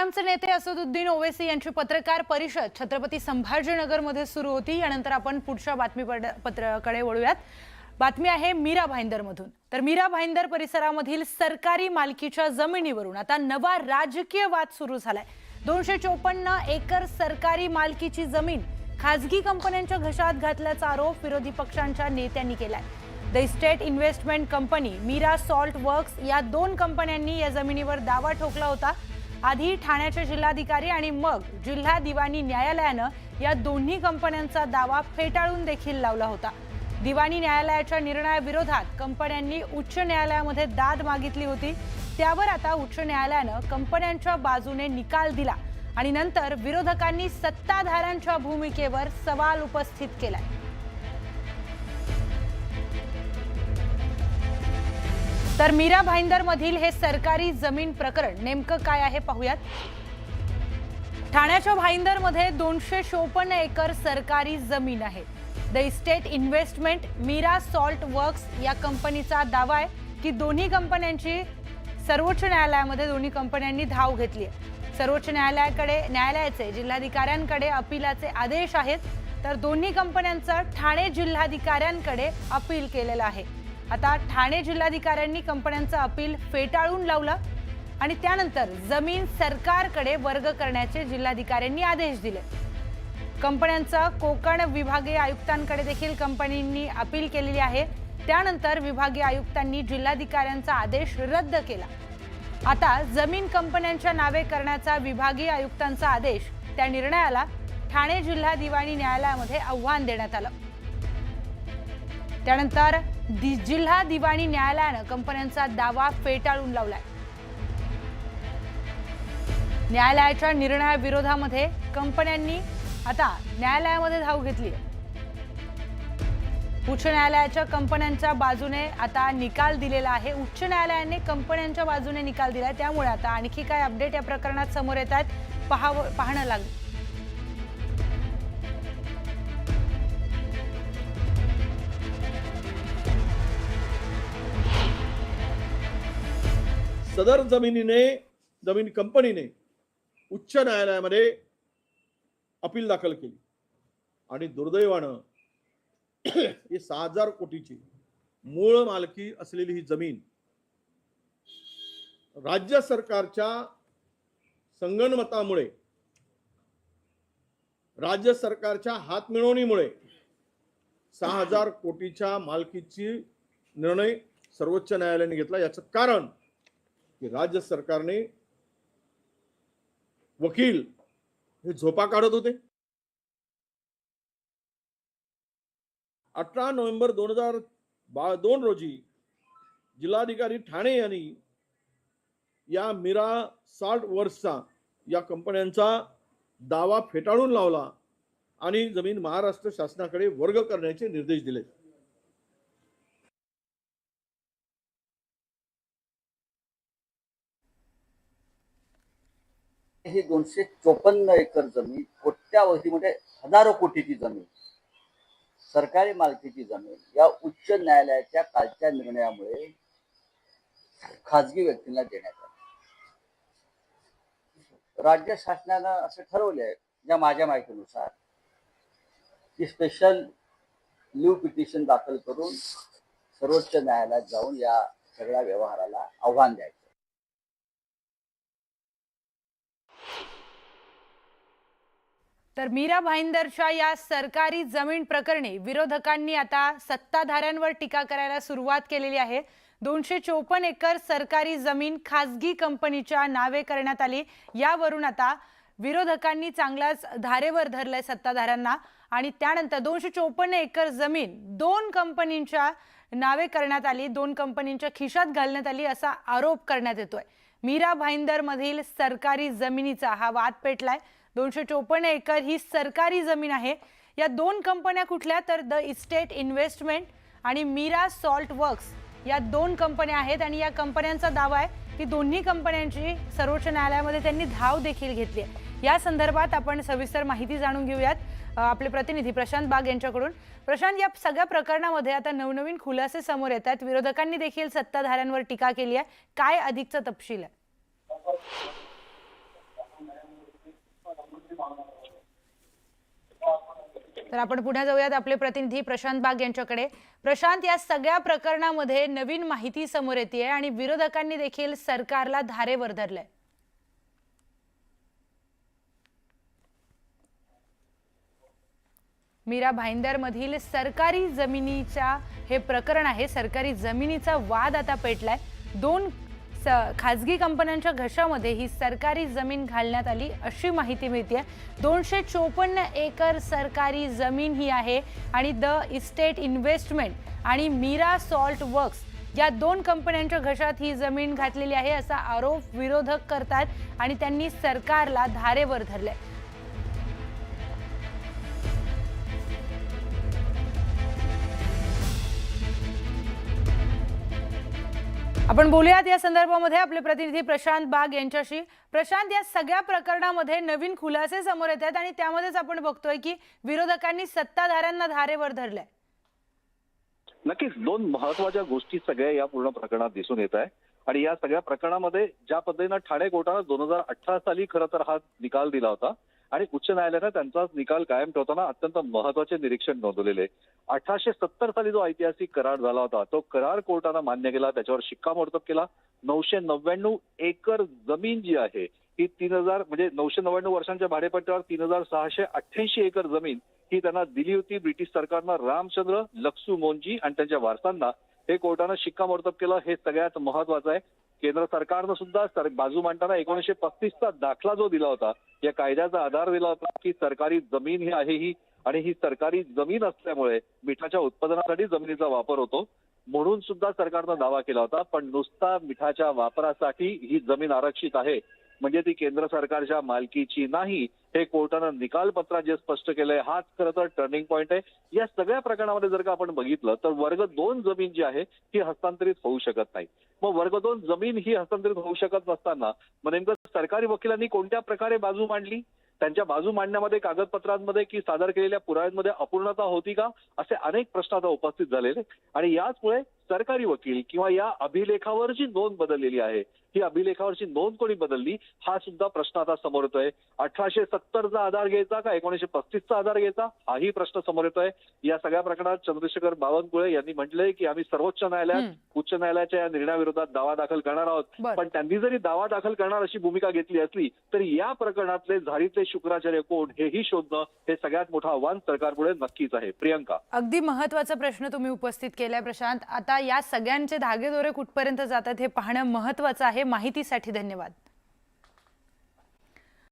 एमआयएमचे नेते असदुद्दीन ओवैसी यांची पत्रकार परिषद छत्रपती संभाजीनगरमध्ये सुरू होती। यानंतर आपण पुढच्या बातमीपत्राकडे वळूयात। बातमी आहे मीरा भाईंदरमधून। तर मीरा भाईंदर परिसरामधील सरकारी मालकीच्या जमिनीवरून आता नवा राजकीय वाद सुरू झालाय। 254 एकर सरकारी मालकीची जमीन खासगी कंपन्यांच्या घशात घातल्याचा आरोप विरोधी पक्षांच्या नेत्यांनी केलाय। The estate investment company, Meera salt works या दोन कंपन्यांनी या जमिनीवर दावा ठोकला होता। आधी ठाण्याचे जिल्हाधिकारी आणि मग जिल्हा दिवाणी न्यायालयानं या दोन्ही कंपन्यांचा दावा फेटाळून देखील लावला होता। दिवाणी न्यायालयाच्या निर्णयाविरोधात कंपन्यांनी उच्च न्यायालयामध्ये दाद मागितली होती। त्यावर आता उच्च न्यायालयानं कंपन्यांच्या बाजूने निकाल दिला आणि नंतर विरोधकांनी सत्ताधाऱ्यांच्या भूमिकेवर सवाल उपस्थित केलाय। तर मीरा भाईंदर मधील हे सरकारी जमीन प्रकरण नेमकं काय आहे पाहूयात। ठाण्याच्या भाईंदर मध्ये 254 एकर सरकारी जमीन आहे। The estate investment Meera salt works या कंपनीचा दावा आहे की दोन्ही कंपन्यांची सर्वोच्च न्यायालयामध्ये दोन्ही कंपन्यांनी धाव घेतली आहे। सर्वोच्च न्यायालयाचे जिल्हाधिकाऱ्यांकडे अपीलाचे आदेश आहेत। तर दोन्ही कंपन्यांचा ठाणे जिल्हाधिकाऱ्यांकडे अपील केलेलं आहे। आता ठाणे जिल्हाधिकाऱ्यांनी कंपन्यांचा अपील फेटाळून लावला आणि त्यानंतर जमीन सरकारकडे वर्ग करण्याचे जिल्हाधिकाऱ्यांनी आदेश दिले। कंपन्यांचा कोकण विभागीय आयुक्तांकडे देखील कंपनींनी अपील केलेली आहे। त्यानंतर विभागीय आयुक्तांनी जिल्हाधिकाऱ्यांचा आदेश रद्द केला। आता जमीन कंपन्यांच्या नावे करण्याचा विभागीय आयुक्तांचा आदेश, त्या निर्णयाला ठाणे जिल्हा दिवाणी न्यायालयामध्ये आव्हान देण्यात आलं। त्यानंतर जिल्हा दिवाणी न्यायालयानं कंपन्यांचा दावा फेटाळून लावलाय। न्यायालयाच्या निर्णयाविरोधामध्ये कंपन्यांनी आता न्यायालयामध्ये धाव घेतली आहे। उच्च न्यायालयाच्या कंपन्यांच्या बाजूने आता निकाल दिलेला आहे। उच्च न्यायालयाने कंपन्यांच्या बाजूने निकाल दिलाय। त्यामुळे आता आणखी काय अपडेट या प्रकरणात समोर येत आहेत पाहणं लागेल। सदर जमीन कंपनीने उच्च न्यायालयामध्ये अपील दाखल केली आणि दुर्दैवानं ही 6000 कोटीची मूळ मालकी असलेली ही जमीन राज्य सरकारच्या संगनमतामुळे, राज्य सरकारच्या हातमिळवणीमुळे 6000 कोटीच्या मालकीची निर्णय सर्वोच्च न्यायालयाने घेतला। याचं कारण की राज्य सरकारने वकील हे झोपा काढत होते। 18 नोव्हेंबर 2022 रोजी जिल्हाधिकारी ठाणे यांनी या मीरा सॉल्ट वर्क्सचा या कंपन्यांचा दावा फेटाळून लावला आणि जमीन महाराष्ट्र शासनाकडे वर्ग करण्याचे निर्देश दिले। ही 254 एकर जमीन कोट्यावधीमध्ये हजारो कोटीची जमीन, सरकारी मालकीची जमीन या उच्च न्यायालयाच्या कालच्या निर्णयामुळे खासगी व्यक्तींना देण्यात आली। राज्य शासनानं असं ठरवले आहे, ज्या माझ्या माहितीनुसार, की स्पेशल लीव पिटिशन दाखल करून सर्वोच्च न्यायालयात जाऊन या सगळ्या व्यवहाराला आव्हान द्यायचं। तर मीरा भाईंदरच्या या सरकारी जमीन प्रकरणी विरोधकांनी आता सत्ताधाऱ्यांवर टीका करायला सुरुवात केलेली आहे। 254 एकर सरकारी जमीन खासगी कंपनीच्या नावे करण्यात आली। यावरून आता विरोधकांनी चांगलाच धारेवर धरलंय सत्ताधाऱ्यांना आणि त्यानंतर 254 एकर जमीन दोन कंपनींच्या नावे करण्यात आली, दोन कंपनींच्या खिशात घालण्यात आली असा आरोप करण्यात येतोय। मीरा भाईंदर मधील सरकारी जमिनीचा हा वाद पेटलाय। 254 एकर ही सरकारी जमीन आहे। या दोन कंपन्या कुठल्या, तर द इस्टेट इन्व्हेस्टमेंट आणि मीरा सॉल्ट वर्क्स या दोन कंपन्या आहेत आणि या कंपन्यांचा दावा आहे की दोन्ही कंपन्यांची सर्वोच्च न्यायालयामध्ये त्यांनी धाव देखील घेतली आहे। या संदर्भात आपण सविस्तर माहिती जाणून घेऊयात आपले प्रतिनिधी प्रशांत बाग यांच्याकडून। प्रशांत, या सगळ्या प्रकरणामध्ये आता नवनवीन खुलासे समोर येतात। विरोधकांनी देखील सत्ताधाऱ्यांवर टीका केली आहे। काय अधिकचा तपशील आहे? तर आपण पुन्हा जाऊयात आपले प्रतिनिधी प्रशांत बाग यांच्याकडे. प्रशांत, या सगळ्या प्रकरणामध्ये नवीन माहिती समोर येते आणि विरोधकांनी देखील सरकारला धारेवर धरलंय. मीरा भाईंदर मधील सरकारी जमिनीचा हे प्रकरण आहे. सरकारी जमिनीचा वाद आता पेटलाय. दोन खाजगी कंपन्यांच्या घशामध्ये ही सरकारी जमीन घालण्यात आली अशी माहिती मिळते. 254 एकर सरकारी जमीन ही आहे आणि द इस्टेट इन्व्हेस्टमेंट आणि मीरा सॉल्ट वर्क्स या दोन कंपन्यांच्या घशात ही जमीन घातलेली आहे असा आरोप विरोधक करतात आणि त्यांनी सरकारला धारेवर धरलंय. आपण बोलूयात या संदर्भामध्ये आपले प्रतिनिधी प्रशांत बाग यांच्याशी. प्रशांत, या सगळ्या प्रकरणामध्ये नवीन खुलासे समोर येतात आणि त्यामध्येच आपण बघतोय की विरोधकांनी सत्ताधाऱ्यांना धारेवर धरलंय. नक्कीच दोन महत्वाच्या गोष्टी सगळ्या या पूर्ण प्रकरणात दिसून येत आहे आणि या सगळ्या प्रकरणामध्ये ज्या पद्धतीनं ठाणे कोर्टानं 2018 साली खरं तर हा निकाल दिला होता आणि उच्च न्यायालयानं त्यांचा निकाल कायम ठेवताना अत्यंत महत्वाचे निरीक्षण नोंदवलेले. 1870 साली जो ऐतिहासिक करार झाला होता तो करार कोर्टानं मान्य केला, त्याच्यावर शिक्कामोर्तब केला. 999 एकर जमीन जी आहे ही 3000 म्हणजे 999 वर्षांच्या भाडेपट्ट्यावर 3688 एकर जमीन ही त्यांना दिली होती ब्रिटिश सरकारनं. रामचंद्र, लक्सू मोंजी आणि त्यांच्या वारसांना हे कोर्टानं शिक्कामोर्तब केलं. हे सगळ्यात महत्वाचं आहे. केंद्र सरकारनं सुद्धा बाजू मांडताना 1935चा दाखला जो दिला होता, या कायद्याचा आधार दिला होता की सरकारी जमीन ही आहे ही आणि ही सरकारी जमीन असल्यामुळे मिठाच्या उत्पादनासाठी जमिनीचा वापर होतो म्हणून सुद्धा सरकारनं दावा केला होता. पण नुसता मिठाच्या वापरासाठी ही जमीन आरक्षित आहे म्हणजे ती केंद्र सरकारच्या मालकीची नाही, हे कोर्टानं निकाल पत्रात जे स्पष्ट केलंय हाच खरं तर टर्निंग पॉईंट आहे. या सगळ्या प्रकरणामध्ये जर का आपण बघितलं तर वर्ग 2 जमीन जी आहे ती हस्तांतरित होऊ शकत नाही. मग वर्ग 2 जमीन ही हस्तांतरित होऊ शकत नसताना मग नेमकं सरकारी वकिलांनी कोणत्या प्रकारे बाजू मांडली, त्यांच्या बाजू मांडण्यामध्ये कागदपत्रांमध्ये की सादर केलेल्या पुराव्यांमध्ये अपूर्णता होती का, असे अनेक प्रश्न आता उपस्थित झालेले आणि याचमुळे सरकारी वकील किंवा या अभिलेखावर जी नोंद बदललेली आहे ही अभिलेखावरची नोंद कोणी बदलली हा सुद्धा प्रश्न आता समोर येतोय. 1870चा आधार घ्यायचा का 1935चा आधार घ्यायचा हाही प्रश्न समोर येतोय. या सगळ्या प्रकरणात चंद्रशेखर बावनकुळे यांनी म्हटलंय की आम्ही सर्वोच्च न्यायालयात उच्च न्यायालयाच्या या निर्णयाविरोधात दावा दाखल करणार आहोत. पण त्यांनी जरी दावा दाखल करणार अशी भूमिका घेतली असली तरी या प्रकरणातले झारीतले शुक्राचार्य कोण हेही शोधणं हे सगळ्यात मोठं आव्हान सरकारपुढे नक्कीच आहे. प्रियंका, अगदी महत्वाचा प्रश्न तुम्ही उपस्थित केलाय प्रशांत. आता या सगळ्यांचे धागेदोरे कुठपर्यंत जातात हे पाहणं महत्वाचं आहे. माहितीसाठी धन्यवाद.